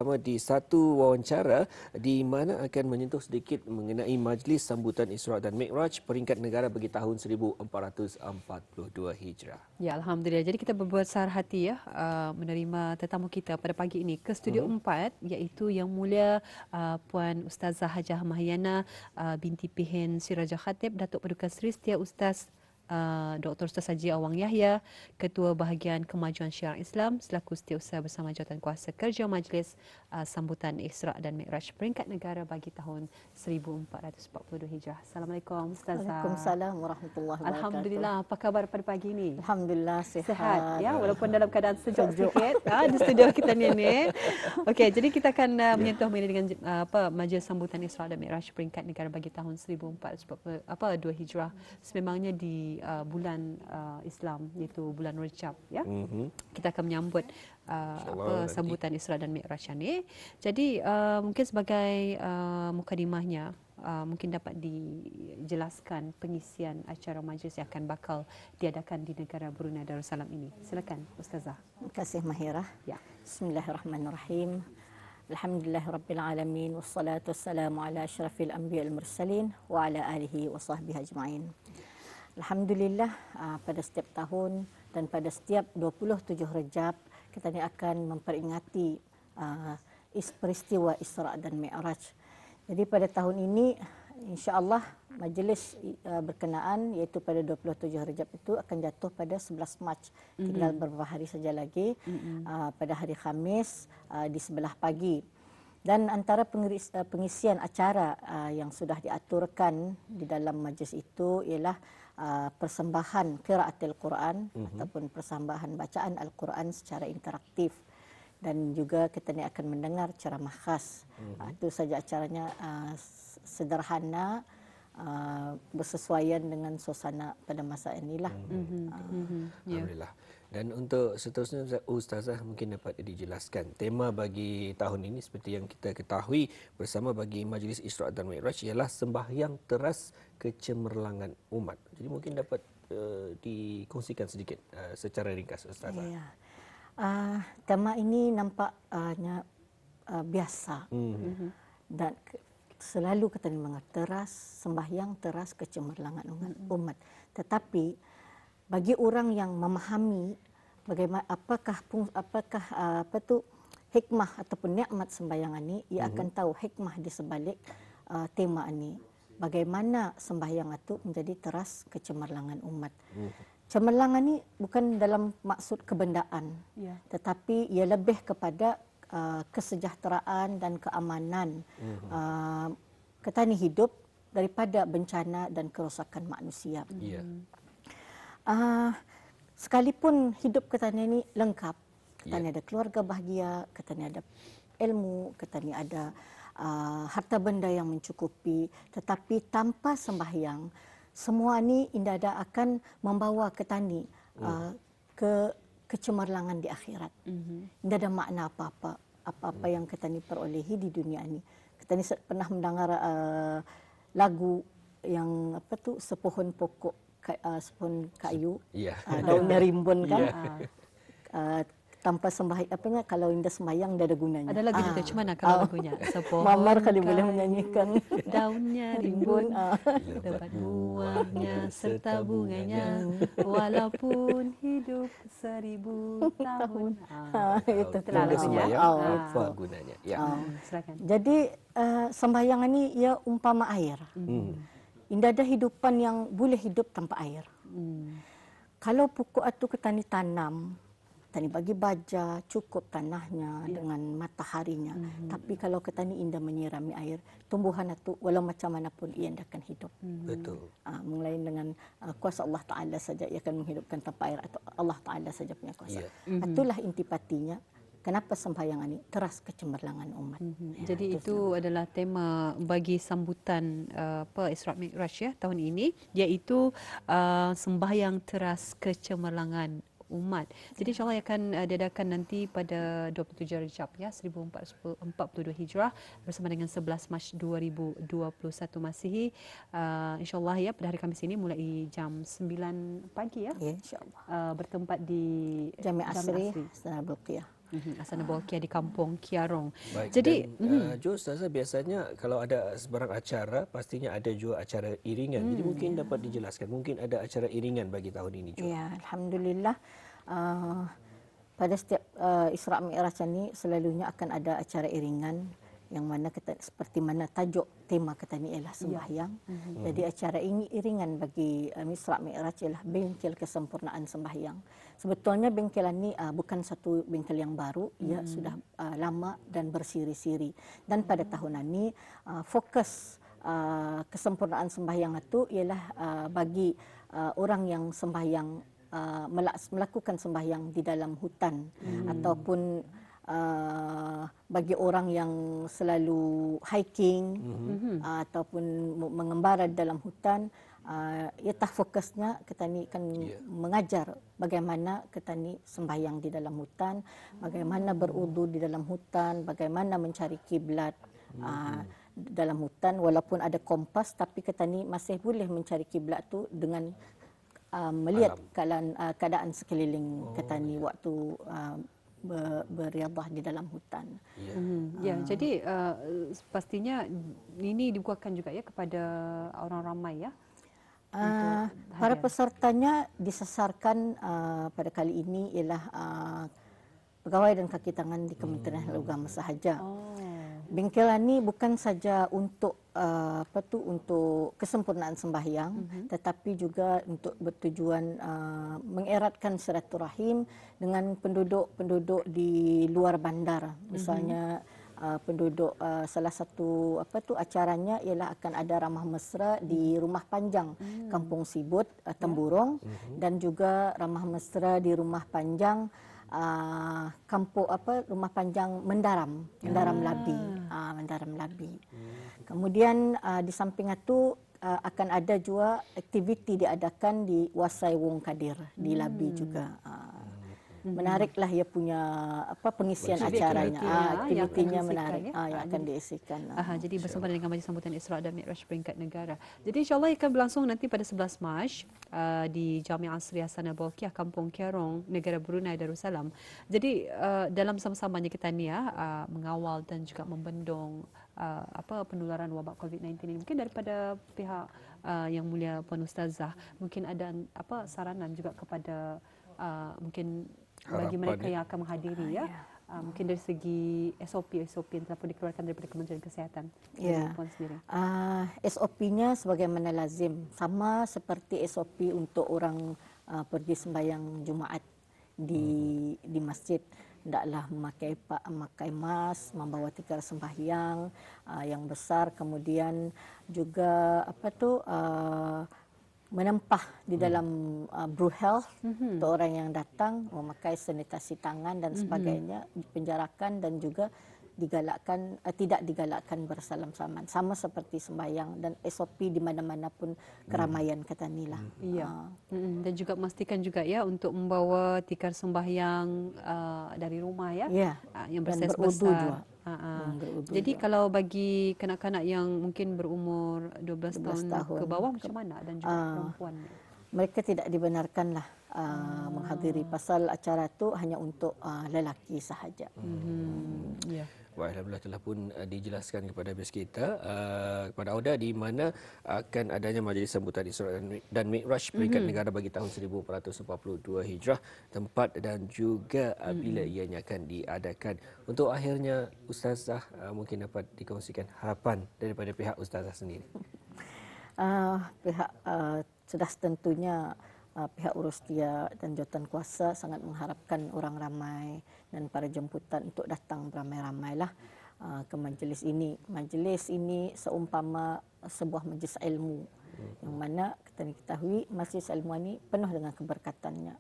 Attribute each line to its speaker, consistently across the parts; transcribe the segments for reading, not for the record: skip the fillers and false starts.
Speaker 1: di satu wawancara di mana akan menyentuh sedikit mengenai Majlis Sambutan Isra' dan Mi'raj peringkat negara bagi tahun 1442 Hijrah.
Speaker 2: Ya, Alhamdulillah. Jadi kita berbesar hati menerima tetamu kita pada pagi ini ke Studio 4, iaitu Yang Mulia Puan Ustazah Hajah Mahyana binti Pihin Siraja Khatib, Datuk Paduka Seri Setia Ustaz Dr. Ustaz Haji Awang Yahya, Ketua Bahagian Kemajuan Syiar Islam selaku Setiausaha bersama Jawatan Kuasa Kerja Majlis Sambutan Isra' dan Mi'raj peringkat negara bagi tahun 1442 Hijrah. Assalamualaikum Ustazah.
Speaker 3: Waalaikumsalam warahmatullahi wabarakatuh.
Speaker 2: Alhamdulillah, apa khabar pada pagi ini?
Speaker 3: Alhamdulillah
Speaker 2: Sihat ya, walaupun dalam keadaan sejuk sikit di studio kita ni. Okey, jadi kita akan menyentuh dengan Majlis Sambutan Isra' dan Mi'raj peringkat negara bagi tahun 1442 Hijrah. Sememangnya di bulan Islam, iaitu bulan Rajab ya. Kita akan menyambut sambutan Isra' dan Mi'raj ini. Jadi mungkin sebagai mukadimahnya, mungkin dapat dijelaskan pengisian acara majlis yang akan bakal diadakan di negara Brunei Darussalam ini. Silakan Ustazah.
Speaker 3: Terima kasih Mahirah.
Speaker 2: Ya.
Speaker 3: Bismillahirrahmanirrahim. Alhamdulillahirabbil alamin wassalatu wassalamu ala asyrafil anbiya'il mursalin wa ala alihi wa sahbihi ajma'in. Alhamdulillah, pada setiap tahun dan pada setiap 27 Rejab kita ni akan memperingati peristiwa Isra' dan Mi'raj. Jadi pada tahun ini insya-Allah majlis berkenaan iaitu pada 27 Rejab itu akan jatuh pada 11 Mac. Tinggal beberapa hari saja lagi, pada hari Khamis di sebelah pagi. Dan antara pengisian acara yang sudah diaturkan di dalam majlis itu ialah persembahan qiraatil Quran ataupun persembahan bacaan Al-Quran secara interaktif, dan juga kita ni akan mendengar ceramah khas. Itu saja acaranya, sederhana, bersesuaian dengan suasana pada masa inilah.
Speaker 1: Alhamdulillah. Dan untuk seterusnya Ustazah mungkin dapat dijelaskan tema bagi tahun ini seperti yang kita ketahui bersama bagi Majlis Isra' dan Mi'raj ialah sembahyang teras kecemerlangan umat. Jadi mungkin dapat dikongsikan sedikit secara ringkas Ustazah.
Speaker 3: Ya. Tema ini nampaknya biasa dan selalu kita dengar teras, sembahyang teras kecemerlangan umat. Tetapi bagi orang yang memahami bagaimana apakah hikmah ataupun nikmat sembahyang ini, ia akan tahu hikmah di sebalik tema ini. Bagaimana sembahyang itu menjadi teras kecemerlangan umat. Cemerlangan ini bukan dalam maksud kebendaan, tetapi ia lebih kepada kesejahteraan dan keamanan kita ni hidup daripada bencana dan kerosakan manusia. Sekalipun hidup kita ni lengkap, kita ni ada keluarga bahagia, kita ni ada ilmu, kita ni ada harta benda yang mencukupi, tetapi tanpa sembahyang, semua ni indah akan membawa kita ni ke kecemerlangan di akhirat. Tidak ada makna apa-apa yang kita ni perolehi di dunia ni. Kita ni pernah mendengar lagu yang sepohon pokok, sepohon kayu, daunnya rimbun kan. Tanpa sembahyang, kalau indah sembahyang dah ada gunanya.
Speaker 2: Ada lagu juga, macam mana kalau lagunya?
Speaker 3: Sepohon Mamar kali boleh menyanyikan.
Speaker 2: Daunnya rimbun, lebat buahnya serta bunganya, walaupun hidup 1000 tahun.
Speaker 3: Itu
Speaker 1: Tanda
Speaker 3: lagunya.
Speaker 1: apa gunanya?
Speaker 2: Silakan.
Speaker 3: Jadi sembahyang ini ia umpama air. Indah ada hidupan yang boleh hidup tanpa air. Kalau pokok itu kita ni tanam, kita ni bagi baja, cukup tanahnya dengan mataharinya. Tapi kalau kita ni indah menyirami air, tumbuhan itu walau macam mana pun ia akan hidup.
Speaker 1: Betul.
Speaker 3: Mulai dengan kuasa Allah Ta'ala saja ia akan menghidupkan tanpa air, atau Allah Ta'ala saja punya kuasa. Itulah intipatinya. Kenapa sembahyang ini teras kecemerlangan umat.
Speaker 2: Jadi itu adalah tema bagi sambutan Isra' Mi'raj ya tahun ini, iaitu sembahyang teras kecemerlangan umat. Jadi insyaAllah akan diadakan nanti pada 27 Rejab ya 1442 Hijrah bersama dengan 11 Mac 2021 Masihi. InsyaAllah ya pada hari Khamis ini mulai jam 9 pagi ya.
Speaker 3: Ya, insyaAllah.
Speaker 2: Bertempat di
Speaker 3: Jami' Asri Sana Bulqiyah.
Speaker 2: Asana Bolkiah di Kampung Kiarong.
Speaker 1: Baik,
Speaker 2: Jadi
Speaker 1: dan Jo, Ustazah, biasanya kalau ada sebarang acara, pastinya ada juga acara iringan. Jadi mungkin dapat dijelaskan, mungkin ada acara iringan bagi tahun ini, Jo.
Speaker 3: Ya, alhamdulillah. Uh, pada setiap Isra Mi'raj ini selalunya akan ada acara iringan yang mana kita, seperti mana tajuk tema kita ni ialah sembahyang. Jadi acara ini iringan bagi Isra Mi'raj ialah bengkel kesempurnaan sembahyang. Sebetulnya bengkelan ni bukan satu bengkel yang baru, ia sudah lama dan bersiri-siri. Dan pada tahun ini fokus kesempurnaan sembahyang itu ialah bagi orang yang sembahyang melakukan sembahyang di dalam hutan ataupun bagi orang yang selalu hiking ataupun mengembara di dalam hutan, ia tak fokusnya kita ni akan mengajar bagaimana kita ni sembahyang di dalam hutan, bagaimana berudu di dalam hutan, bagaimana mencari kiblat dalam hutan. Walaupun ada kompas, tapi kita ni masih boleh mencari kiblat tu dengan melihat keadaan sekeliling kita ni waktu beriadah di dalam hutan.
Speaker 2: Ya, jadi pastinya ini dibukakan juga ya kepada orang ramai ya.
Speaker 3: Para pesertanya disasarkan pada kali ini ialah pegawai dan kaki tangan di Kementerian Hal Agama sahaja. Bengkelan ni bukan saja untuk untuk kesempurnaan sembahyang, tetapi juga untuk bertujuan mengeratkan silaturahim dengan penduduk-penduduk di luar bandar. Misalnya penduduk salah satu acaranya ialah akan ada ramah mesra di Rumah Panjang Kampung Sibut Temburong, dan juga ramah mesra di Rumah Panjang kampung Rumah Panjang Mendaram Labi. Kemudian di samping itu akan ada juga aktiviti diadakan di Wasai Wong Kadir di Labi juga. Menariklah ia punya pengisian acaranya, aktivitinya menarik yang akan diisikan.
Speaker 2: Jadi bersama dengan Majlis Sambutan Isra dan Mi'raj peringkat negara. Jadi insya-Allah akan berlangsung nanti pada 11 Mac di Jamiah Asri Asana Bolkiah Kampung Kiarong, Negara Brunei Darussalam. Jadi dalam sama-samanya kita ni mengawal dan juga membendung penularan wabak COVID-19 ini. Mungkin daripada pihak Yang Mulia Puan Ustazah mungkin ada saranan juga kepada mungkin bagi mereka yang akan menghadiri mungkin dari segi SOP yang telah pun dikeluarkan daripada Kementerian Kesihatan. Puan sendiri.
Speaker 3: SOP-nya sebagaimana lazim, sama seperti SOP untuk orang pergi sembahyang Jumaat di masjid. Hendaklah memakai mask, membawa tikar sembahyang yang besar, kemudian juga menempah di dalam Brew Health untuk orang yang datang, memakai sanitasi tangan dan sebagainya, dipenjarakan dan juga tidak digalakkan bersalam-salaman, sama seperti sembahyang dan SOP di mana-mana pun keramaian kata nilah.
Speaker 2: Dan juga memastikan juga ya untuk membawa tikar sembahyang dari rumah yang bersaiz besar. Jadi kalau bagi kanak-kanak yang mungkin berumur 12 tahun ke bawah macam mana, dan juga perempuan?
Speaker 3: Mereka tidak dibenarkanlah menghadiri, pasal acara itu hanya untuk lelaki sahaja.
Speaker 1: Wah, alhamdulillah telah pun dijelaskan kepada bes kita, kepada Auda, di mana akan adanya Majlis Sambutan Isra dan Mi'raj peringkat negara bagi tahun 1442 Hijrah, tempat dan juga bila ianya akan diadakan. Untuk akhirnya Ustazah, mungkin dapat dikongsikan harapan daripada pihak Ustazah sendiri.
Speaker 3: Pihak sudah tentunya pihak Urustia dan jawatan kuasa sangat mengharapkan orang ramai dan para jemputan untuk datang beramai-ramailah ke majlis ini. Majlis ini seumpama sebuah majlis ilmu, yang mana kita ketahui majlis ilmu ini penuh dengan keberkatannya,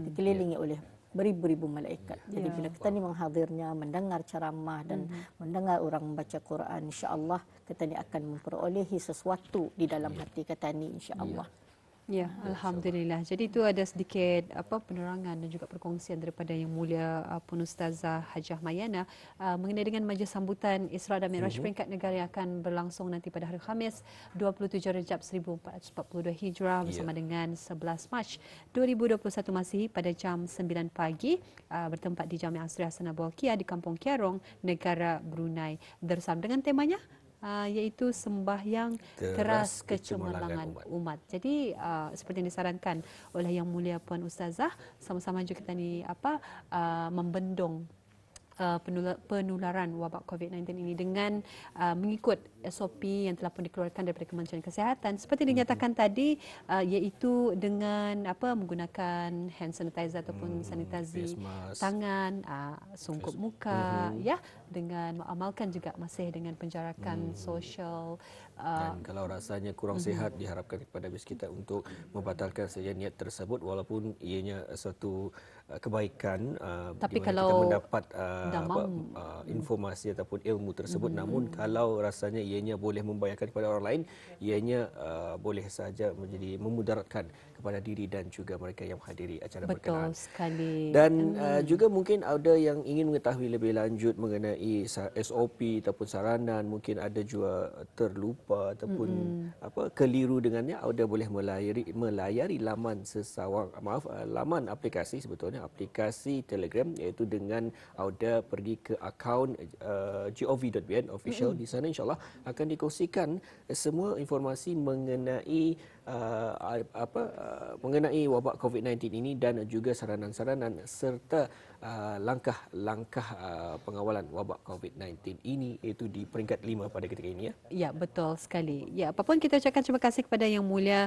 Speaker 3: dikelilingi oleh beribu-ribu malaikat. Jadi bila kita ni menghadirnya, mendengar ceramah dan mendengar orang membaca Quran, insya-Allah kita ni akan memperolehi sesuatu di dalam hati kita ni, insya-Allah.
Speaker 2: Ya, alhamdulillah. Jadi itu ada sedikit penerangan dan juga perkongsian daripada Yang Mulia Pun Ustazah Hajah Mayana mengenai dengan majlis sambutan Isra dan Mi'raj peringkat negara yang akan berlangsung nanti pada hari Khamis 27 Rejab 1442 Hijrah bersama dengan 11 Mac 2021 Masihi pada jam 9 pagi bertempat di Jami' Asri Hasan Bolkiah di Kampung Kiarong, negara Brunei Darussalam dengan temanya iaitu sembahyang teras kecemerlangan umat. Jadi seperti yang disarankan oleh Yang Mulia Puan Ustazah, sama-sama juga kita ni membendung penularan wabak COVID-19 ini dengan mengikut SOP yang telah pun dikeluarkan daripada Kementerian Kesihatan seperti dinyatakan tadi, iaitu dengan menggunakan hand sanitizer ataupun sanitasi tangan, sungkup muka, ya, dengan mengamalkan juga masih dengan penjarakan sosial.
Speaker 1: Dan kalau rasanya kurang sihat, diharapkan kepada bis kita untuk membatalkan saja niat tersebut walaupun ianya suatu kebaikan
Speaker 2: Tapi
Speaker 1: di mana
Speaker 2: kalau
Speaker 1: kita mendapat informasi ataupun ilmu tersebut, namun kalau rasanya ianya boleh membahayakan kepada orang lain, ianya boleh saja menjadi memudaratkan kepada diri dan juga mereka yang menghadiri acara berkenaan.
Speaker 2: Betul sekali.
Speaker 1: Dan juga mungkin ada yang ingin mengetahui lebih lanjut mengenai SOP ataupun saranan, mungkin ada juga terlupa ataupun keliru dengannya, ada boleh melayari laman laman aplikasi, sebetulnya aplikasi Telegram, iaitu dengan Auda pergi ke akaun gov.bn official. Di sana insyaAllah akan dikongsikan semua informasi mengenai mengenai wabak COVID-19 ini dan juga saranan-saranan serta langkah-langkah pengawalan wabak COVID-19 ini, iaitu di peringkat 5 pada ketika ini, ya.
Speaker 2: Ya, betul sekali. Ya, apapun kita ucapkan terima kasih kepada Yang Mulia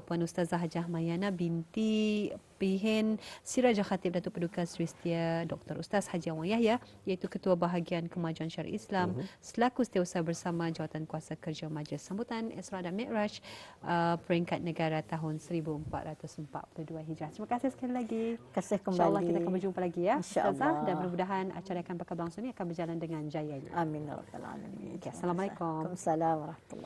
Speaker 2: Puan Ustazah Hajah Mayana binti Pihin Sirajah Khatib Datuk Paduka Seri Setia Dr. Ustaz Haji Awang Yahya, iaitu Ketua Bahagian Kemajuan Syariah Islam selaku Setiausaha Bersama Jawatan Kuasa Kerja Majlis Sambutan Isra dan Mi'raj peringkat negara tahun 1442 Hijrah. Terima kasih sekali lagi.
Speaker 3: Terima kasih kembali.
Speaker 2: InsyaAllah kita akan berjumpa lagi, ya, Ustazah,
Speaker 3: InsyaAllah.
Speaker 2: dan mudah-mudahan acara yang akan berlangsung ini akan berjalan dengan jayanya.
Speaker 3: Amin ya rabbal alamin.
Speaker 2: Okay, Assalamualaikum.
Speaker 3: Waalaikumsalam warahmatullahi